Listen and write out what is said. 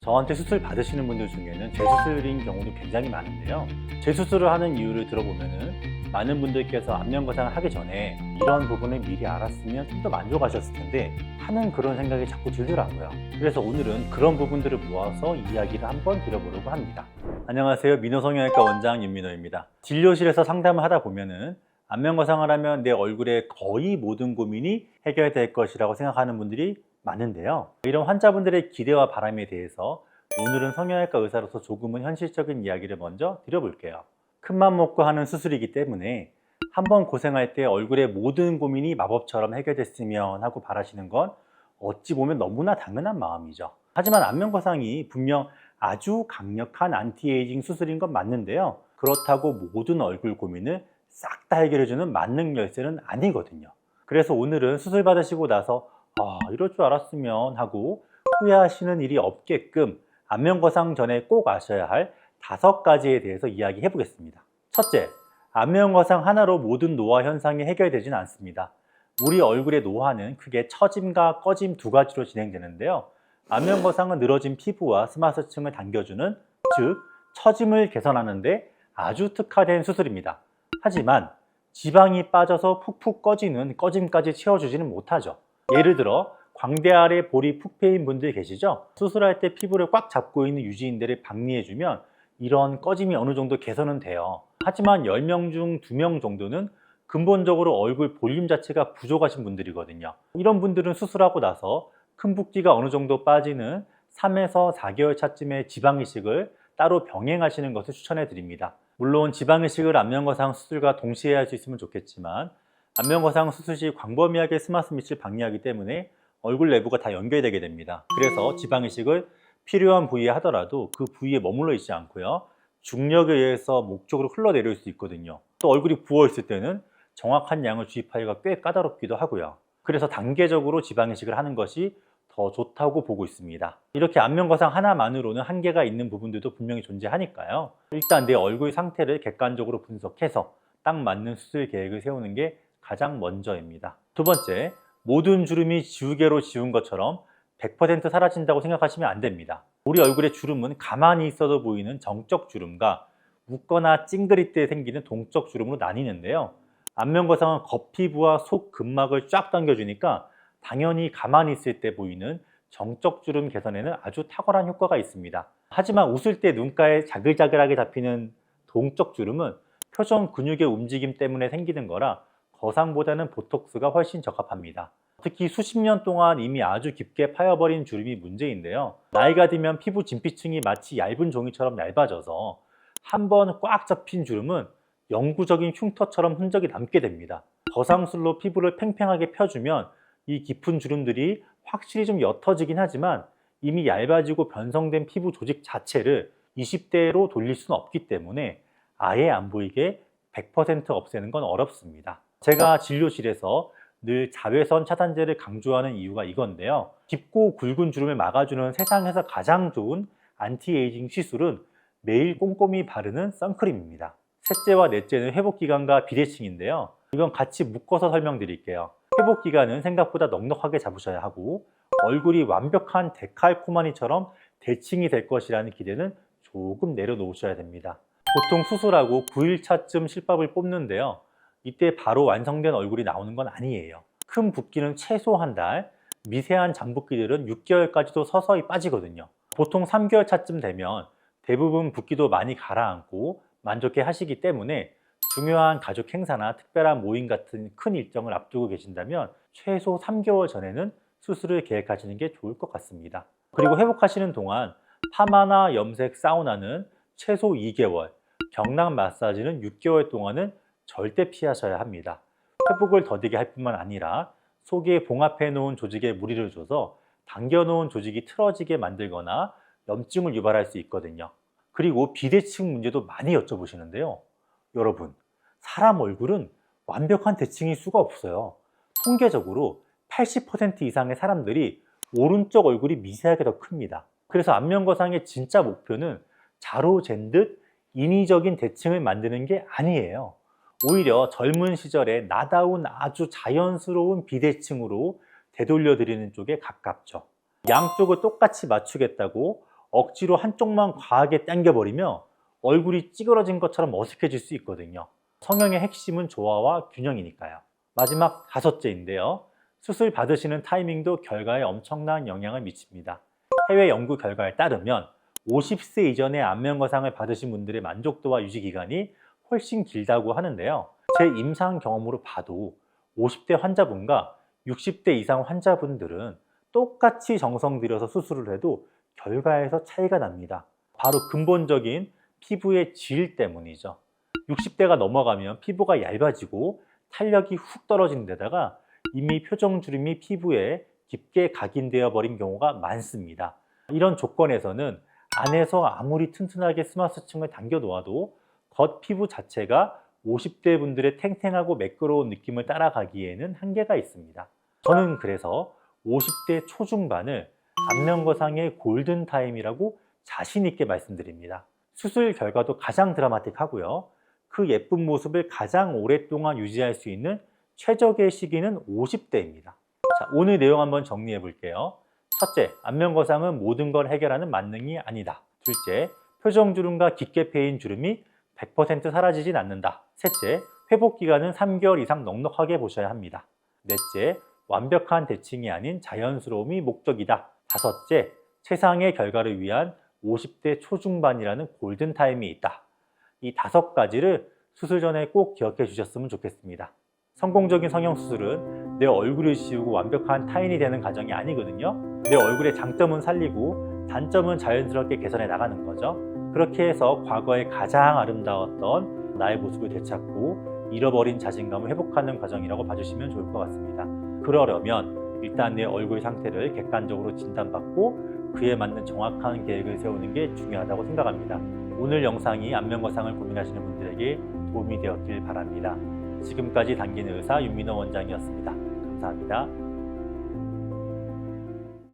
저한테 수술 받으시는 분들 중에는 재수술인 경우도 굉장히 많은데요. 재수술을 하는 이유를 들어보면은 많은 분들께서 안면거상을 하기 전에 이런 부분을 미리 알았으면 좀 더 만족하셨을 텐데 하는 그런 생각이 자꾸 들더라고요. 그래서 오늘은 그런 부분들을 모아서 이야기를 한번 드려보려고 합니다. 안녕하세요. 민호성형외과 원장 윤민호입니다. 진료실에서 상담을 하다 보면은 안면거상을 하면 내 얼굴의 거의 모든 고민이 해결될 것이라고 생각하는 분들이 많은데요. 이런 환자분들의 기대와 바람에 대해서 오늘은 성형외과 의사로서 조금은 현실적인 이야기를 먼저 드려볼게요. 큰맘 먹고 하는 수술이기 때문에 한번 고생할 때 얼굴의 모든 고민이 마법처럼 해결됐으면 하고 바라시는 건 어찌 보면 너무나 당연한 마음이죠. 하지만 안면거상이 분명 아주 강력한 안티에이징 수술인 건 맞는데요. 그렇다고 모든 얼굴 고민을 싹 다 해결해주는 만능 열쇠는 아니거든요. 그래서 오늘은 수술 받으시고 나서 이럴 줄 알았으면 하고 후회하시는 일이 없게끔 안면거상 전에 꼭 아셔야 할 5가지에 대해서 이야기해 보겠습니다. 첫째, 안면거상 하나로 모든 노화 현상이 해결되진 않습니다. 우리 얼굴의 노화는 크게 처짐과 꺼짐 2가지로 진행되는데요. 안면거상은 늘어진 피부와 스마트층을 당겨주는, 즉 처짐을 개선하는 데 아주 특화된 수술입니다. 하지만 지방이 빠져서 푹푹 꺼지는 꺼짐까지 채워주지는 못하죠. 예를 들어 광대 아래 볼이 푹 패인 분들 계시죠? 수술할 때 피부를 꽉 잡고 있는 유지인대를 박리해주면 이런 꺼짐이 어느 정도 개선은 돼요. 하지만 10명 중 2명 정도는 근본적으로 얼굴 볼륨 자체가 부족하신 분들이거든요. 이런 분들은 수술하고 나서 큰 붓기가 어느 정도 빠지는 3에서 4개월 차쯤에 지방이식을 따로 병행하시는 것을 추천해 드립니다. 물론 지방이식을 안면거상 수술과 동시에 할 수 있으면 좋겠지만 안면거상 수술 시 광범위하게 스마트 밑을 박리하기 때문에 얼굴 내부가 다 연결되게 됩니다. 그래서 지방이식을 필요한 부위에 하더라도 그 부위에 머물러 있지 않고요. 중력에 의해서 목 쪽으로 흘러내릴 수 있거든요. 또 얼굴이 부어 있을 때는 정확한 양을 주입하기가 꽤 까다롭기도 하고요. 그래서 단계적으로 지방이식을 하는 것이 더 좋다고 보고 있습니다. 이렇게 안면거상 하나만으로는 한계가 있는 부분들도 분명히 존재하니까요. 일단 내 얼굴 상태를 객관적으로 분석해서 딱 맞는 수술 계획을 세우는 게 가장 먼저입니다. 두 번째, 모든 주름이 지우개로 지운 것처럼 100% 사라진다고 생각하시면 안 됩니다. 우리 얼굴의 주름은 가만히 있어도 보이는 정적 주름과 묻거나 찡그릴 때 생기는 동적 주름으로 나뉘는데요. 안면거상은 겉피부와 속 근막을 쫙 당겨주니까 당연히 가만히 있을 때 보이는 정적 주름 개선에는 아주 탁월한 효과가 있습니다. 하지만 웃을 때 눈가에 자글자글하게 잡히는 동적 주름은 표정 근육의 움직임 때문에 생기는 거라 거상보다는 보톡스가 훨씬 적합합니다. 특히 수십 년 동안 이미 아주 깊게 파여버린 주름이 문제인데요. 나이가 들면 피부 진피층이 마치 얇은 종이처럼 얇아져서 한번 꽉 잡힌 주름은 영구적인 흉터처럼 흔적이 남게 됩니다. 거상술로 피부를 팽팽하게 펴주면 이 깊은 주름들이 확실히 좀 옅어지긴 하지만 이미 얇아지고 변성된 피부 조직 자체를 20대로 돌릴 수는 없기 때문에 아예 안 보이게 100% 없애는 건 어렵습니다. 제가 진료실에서 늘 자외선 차단제를 강조하는 이유가 이건데요. 깊고 굵은 주름을 막아주는 세상에서 가장 좋은 안티에이징 시술은 매일 꼼꼼히 바르는 선크림입니다. 셋째와 넷째는 회복기간과 비대칭인데요. 이건 같이 묶어서 설명드릴게요. 회복기간은 생각보다 넉넉하게 잡으셔야 하고 얼굴이 완벽한 데칼코마니처럼 대칭이 될 것이라는 기대는 조금 내려놓으셔야 됩니다. 보통 수술하고 9일차쯤 실밥을 뽑는데요. 이때 바로 완성된 얼굴이 나오는 건 아니에요. 큰 붓기는 최소 한 달, 미세한 잔붓기들은 6개월까지도 서서히 빠지거든요. 보통 3개월 차쯤 되면 대부분 붓기도 많이 가라앉고 만족해 하시기 때문에 중요한 가족 행사나 특별한 모임 같은 큰 일정을 앞두고 계신다면 최소 3개월 전에는 수술을 계획하시는 게 좋을 것 같습니다. 그리고 회복하시는 동안 파마나 염색, 사우나는 최소 2개월, 경락 마사지는 6개월 동안은 절대 피하셔야 합니다. 회복을 더디게 할 뿐만 아니라 속에 봉합해 놓은 조직에 무리를 줘서 당겨 놓은 조직이 틀어지게 만들거나 염증을 유발할 수 있거든요. 그리고 비대칭 문제도 많이 여쭤보시는데요. 여러분, 사람 얼굴은 완벽한 대칭일 수가 없어요. 통계적으로 80% 이상의 사람들이 오른쪽 얼굴이 미세하게 더 큽니다. 그래서 안면거상의 진짜 목표는 자로 잰 듯 인위적인 대칭을 만드는 게 아니에요. 오히려 젊은 시절에 나다운 아주 자연스러운 비대칭으로 되돌려 드리는 쪽에 가깝죠. 양쪽을 똑같이 맞추겠다고 억지로 한쪽만 과하게 당겨버리며 얼굴이 찌그러진 것처럼 어색해질 수 있거든요. 성형의 핵심은 조화와 균형이니까요. 마지막 5째인데요. 수술 받으시는 타이밍도 결과에 엄청난 영향을 미칩니다. 해외 연구 결과에 따르면 50세 이전에 안면거상을 받으신 분들의 만족도와 유지 기간이 훨씬 길다고 하는데요. 제 임상 경험으로 봐도 50대 환자분과 60대 이상 환자분들은 똑같이 정성 들여서 수술을 해도 결과에서 차이가 납니다. 바로 근본적인 피부의 질 때문이죠. 60대가 넘어가면 피부가 얇아지고 탄력이 훅 떨어지는 데다가 이미 표정주름이 피부에 깊게 각인되어 버린 경우가 많습니다. 이런 조건에서는 안에서 아무리 튼튼하게 스마스층을 당겨 놓아도 겉 피부 자체가 50대 분들의 탱탱하고 매끄러운 느낌을 따라가기에는 한계가 있습니다. 저는 그래서 50대 초중반을 안면거상의 골든타임이라고 자신 있게 말씀드립니다. 수술 결과도 가장 드라마틱하고요. 그 예쁜 모습을 가장 오랫동안 유지할 수 있는 최적의 시기는 50대입니다. 자, 오늘 내용 한번 정리해 볼게요. 첫째, 안면거상은 모든 걸 해결하는 만능이 아니다. 둘째, 표정주름과 깊게 패인 주름이 100% 사라지진 않는다. 셋째, 회복기간은 3개월 이상 넉넉하게 보셔야 합니다. 넷째, 완벽한 대칭이 아닌 자연스러움이 목적이다. 다섯째, 최상의 결과를 위한 50대 초중반이라는 골든타임이 있다. 이 5가지를 수술 전에 꼭 기억해 주셨으면 좋겠습니다. 성공적인 성형수술은 내 얼굴을 지우고 완벽한 타인이 되는 과정이 아니거든요. 내 얼굴의 장점은 살리고 단점은 자연스럽게 개선해 나가는 거죠. 그렇게 해서 과거에 가장 아름다웠던 나의 모습을 되찾고 잃어버린 자신감을 회복하는 과정이라고 봐주시면 좋을 것 같습니다. 그러려면 일단 내 얼굴 상태를 객관적으로 진단받고 그에 맞는 정확한 계획을 세우는 게 중요하다고 생각합니다. 오늘 영상이 안면거상을 고민하시는 분들에게 도움이 되었길 바랍니다. 지금까지 당긴 의사 윤민호 원장이었습니다. 감사합니다.